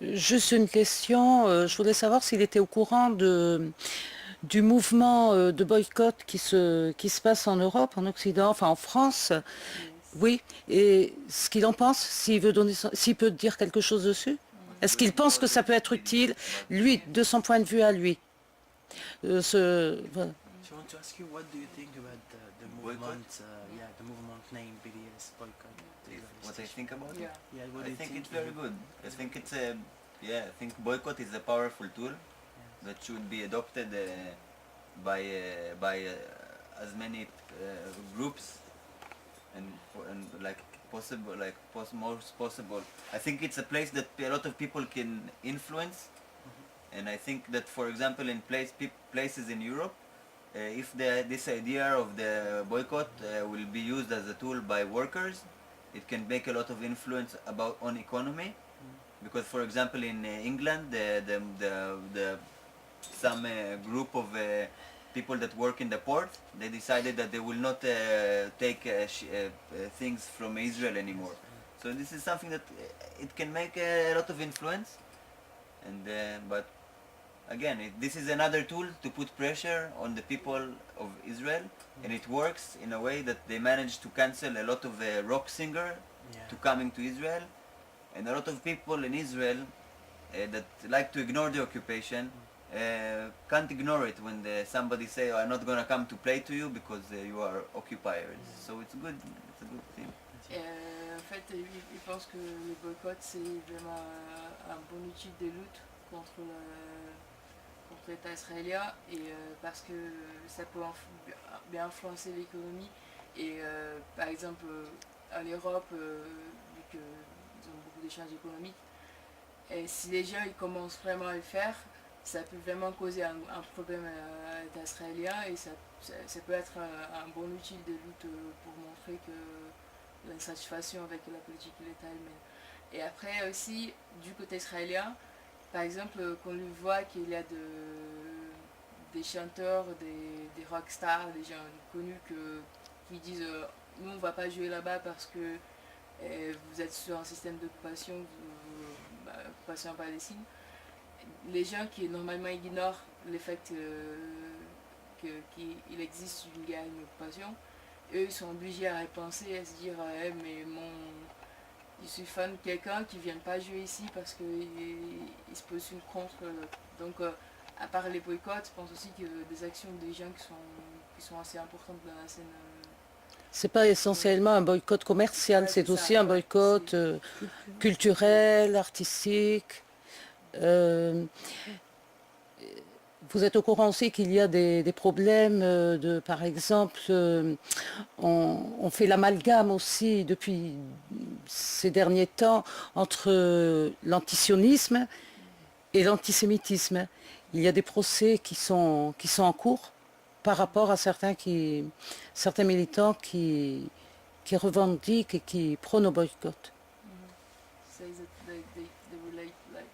Juste une question, je voulais savoir s'il était au courant du mouvement de boycott qui se passe en Europe, en Occident, enfin en France. Yes. Oui, et ce qu'il en pense, s'il peut dire quelque chose dessus. Est-ce qu'il Don't pense know que ça the peut être details, utile, but lui, de son point de vue à lui? Voilà. So I want to ask you, what do you think about the boycott. movement? Yeah, the movement named BDS boycott. The What I Israeli think about it? Yeah. Yeah, what do I you think think? it's very good. I think it's a I think boycott is a powerful tool that should be adopted by as many groups and like possible most possible. I think it's a place that a lot of people can influence, and I think that, for example, in places in Europe, if this idea of the boycott will be used as a tool by workers, it can make a lot of influence on economy. Because, for example, in England, the some group of people that work in the port, they decided that they will not take things from Israel anymore. So this is something that it can make a lot of influence, and but again, this is another tool to put pressure on the people of Israel, and it works in a way that they managed to cancel a lot of rock singer to coming to Israel, and a lot of people in Israel that like to ignore the occupation can't ignore it when somebody say, oh, I'm not gonna come to play to you because you are occupiers. So it's good. It's a good thing. En fait, il pense que le boycott, c'est vraiment un bon outil de lutte contre l'État israélien, et parce que ça peut bien influencer l'économie. Et par exemple, en Europe, vu qu'ils ont beaucoup d'échanges économiques, et si les gens ils commencent vraiment à le faire, ça peut vraiment causer un problème à l'État israélien, et ça peut être un bon outil de lutte pour montrer que l'insatisfaction avec la politique de l'État elle-même. Et après aussi, du côté israélien, par exemple, qu'on lui voit qu'il y a des chanteurs, des rockstars, des gens connus qui disent nous on va pas jouer là-bas parce que vous êtes sur un système d'occupation, occupation palestine. Les gens qui normalement ignorent le fait qu'il existe une guerre, une occupation, eux ils sont obligés à repenser, à se dire mais je suis fan de quelqu'un qui ne vient pas jouer ici parce qu'il se positionne contre. Donc à part les boycotts, je pense aussi que des actions des gens qui sont assez importantes dans la scène. C'est pas essentiellement un boycott commercial, Ouais, c'est aussi ça, un ouais, boycott culturel, artistique. Vous êtes au courant aussi qu'il y a des problèmes par exemple, on fait l'amalgame aussi depuis ces derniers temps entre l'antisionisme et l'antisémitisme. Il y a des procès qui sont en cours par rapport à certains militants qui revendiquent et qui prônent au boycott. Say that they relate like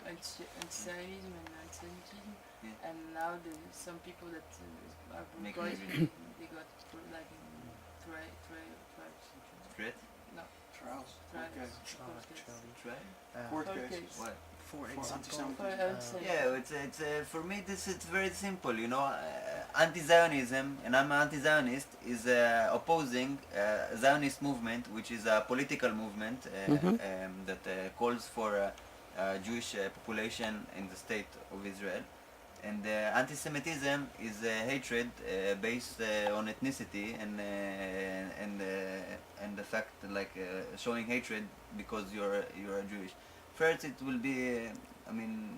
anti-Zionism and anti-Semitism, Yeah. and now some people that are Make boycotting, they got like Threat? no Trials. trials. Try? Court Court case. case. What? For For example, anti-Semitism. Yeah, it's for me it's very simple. You know, anti-Zionism, and I'm anti-Zionist, is opposing Zionist movement, which is a political movement that calls for Jewish population in the state of Israel. And anti-Semitism is hatred based on ethnicity and the fact like showing hatred because you're Jewish. First, it will be. I mean,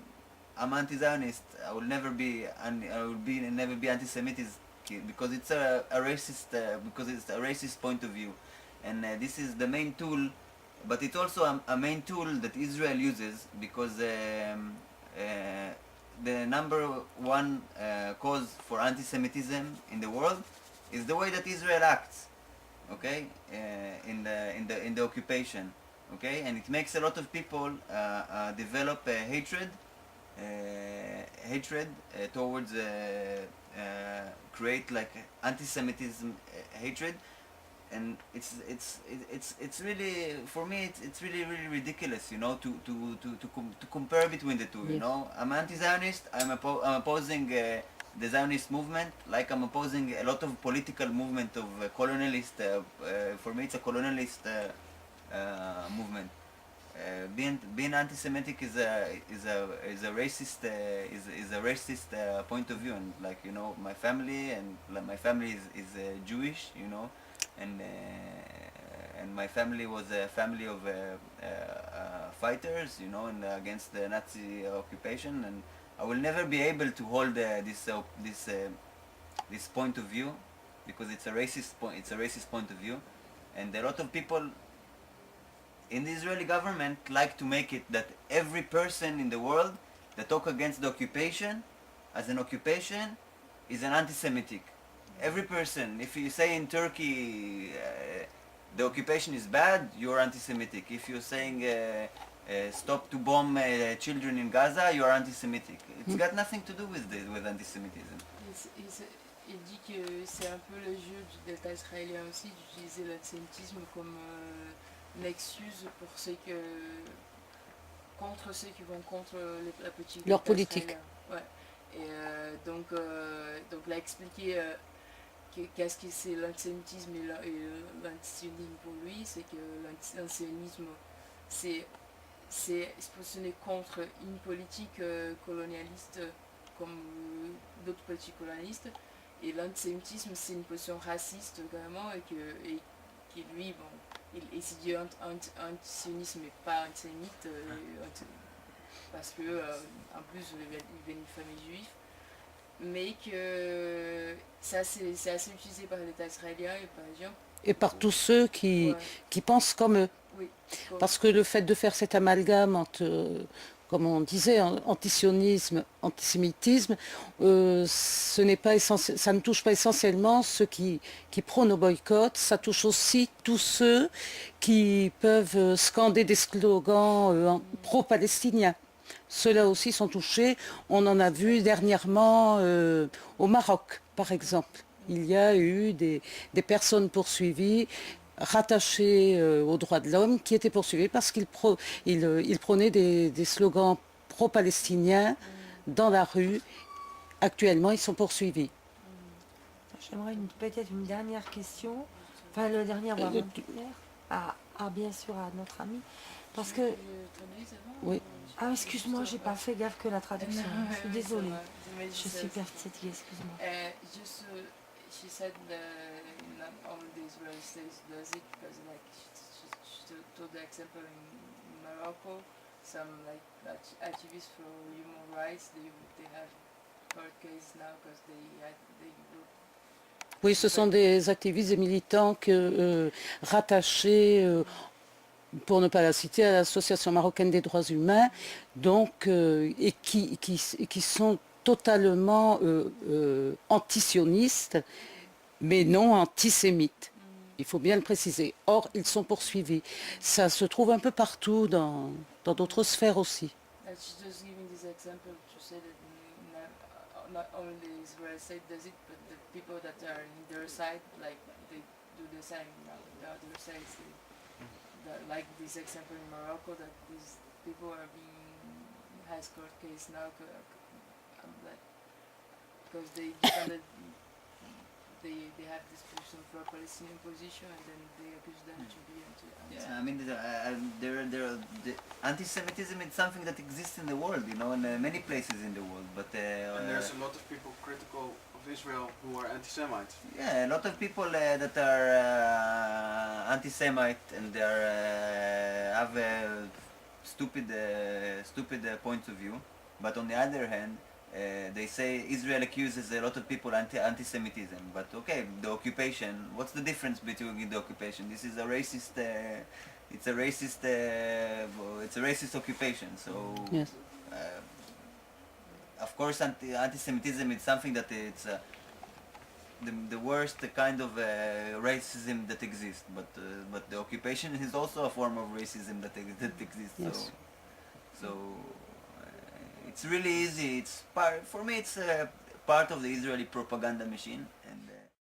I'm anti-Zionist. I will never be. Never be anti-Semitic because it's a racist. Because it's a racist point of view, and this is the main tool. But it's also a main tool that Israel uses because the number one cause for anti-Semitism in the world is the way that Israel acts. Okay, in the occupation. Okay, and it makes a lot of people develop hatred towards create like anti-Semitism hatred, and it's really, for me it's really ridiculous, you know, to compare between the two. You Yes. know, I'm anti-Zionist. I'm opposing the Zionist movement, like I'm opposing a lot of political movement of colonialist. For me, it's a colonialist movement. Being anti-Semitic is a racist point of view, and like, you know, my family is Jewish, you know, and my family was a family of fighters, you know, and against the Nazi occupation, and I will never be able to hold this point of view, because it's a racist point of view, and a lot of people in the Israeli government like to make it that every person in the world that talk against the occupation as an occupation is an anti-Semitic. Every person, if you say in Turkey the occupation is bad, you're anti-Semitic. If you're saying stop to bomb children in Gaza, you're anti-Semitic. It's got nothing to do with anti-Semitism. Il dit que c'est un peu le jeu du Delta israélien aussi d'utiliser l'antisémitisme comme une excuse pour contre ceux qui vont contre la politique. Leur politique. Ouais. Et donc là expliquer qu'est-ce que c'est l'antisémitisme et l'antisionisme pour lui, c'est que l'antisionisme c'est se positionner contre une politique colonialiste comme d'autres politiques colonialistes, et l'antisémitisme c'est une position raciste vraiment, et qui lui, bon, il s'est dit antisionisme mais pas antisémite, parce que en plus il vient d'une famille juive, mais que c'est assez utilisé par l'État israélien et par exemple. Et par tous ceux qui pensent comme eux. Oui. Parce que le fait de faire cet amalgame entre, comme on disait, antisionisme, antisémitisme, ça ne touche pas essentiellement ceux qui prônent au boycott, ça touche aussi tous ceux qui peuvent scander des slogans pro-palestiniens. Ceux-là aussi sont touchés. On en a vu dernièrement au Maroc, par exemple. Il y a eu des personnes poursuivies, rattachées aux droits de l'homme, qui étaient poursuivies parce qu'ils prônaient des slogans pro-palestiniens dans la rue. Actuellement, ils sont poursuivis. J'aimerais peut-être une dernière question. Enfin, le dernier, on va bien sûr, à notre ami. Parce que... Oui. Ah, excuse-moi, j'ai pas fait gaffe que la traduction. Je suis désolée. Je suis fatiguée, excuse-moi. Just, she said not all the Israeli states does it, because like she told the example in Morocco, some like activists for human rights, they have court case now because they Oui, ce sont des activistes et militants rattachés, pour ne pas la citer, à l'Association marocaine des droits humains, donc, et qui sont totalement antisionistes, mais non antisémites. Il faut bien le préciser. Or, ils sont poursuivis. Ça se trouve un peu partout dans d'autres sphères aussi. She's just giving this example to say that not only the Israeli side does it, but the people that are in their side, like they do the same. The other side, like this example in Morocco, that these people are being has court case now, because they defended. They have this position for a Palestinian position, and then they accuse them to be Yeah, I mean, the anti-Semitism is something that exists in the world, you know, in many places in the world. But and there's a lot of people critical of Israel who are anti-Semites. Yeah, a lot of people that are anti-Semite, and they have a stupid point of view. But on the other hand, they say Israel accuses a lot of people anti-Semitism, but okay, the occupation. What's the difference between the occupation? This is a racist. It's a racist occupation. So, Yes. Of course, anti-Semitism is something that it's the worst kind of racism that exists. But the occupation is also a form of racism that exists. Yes. So it's really easy. For me, it's part of the Israeli propaganda machine, and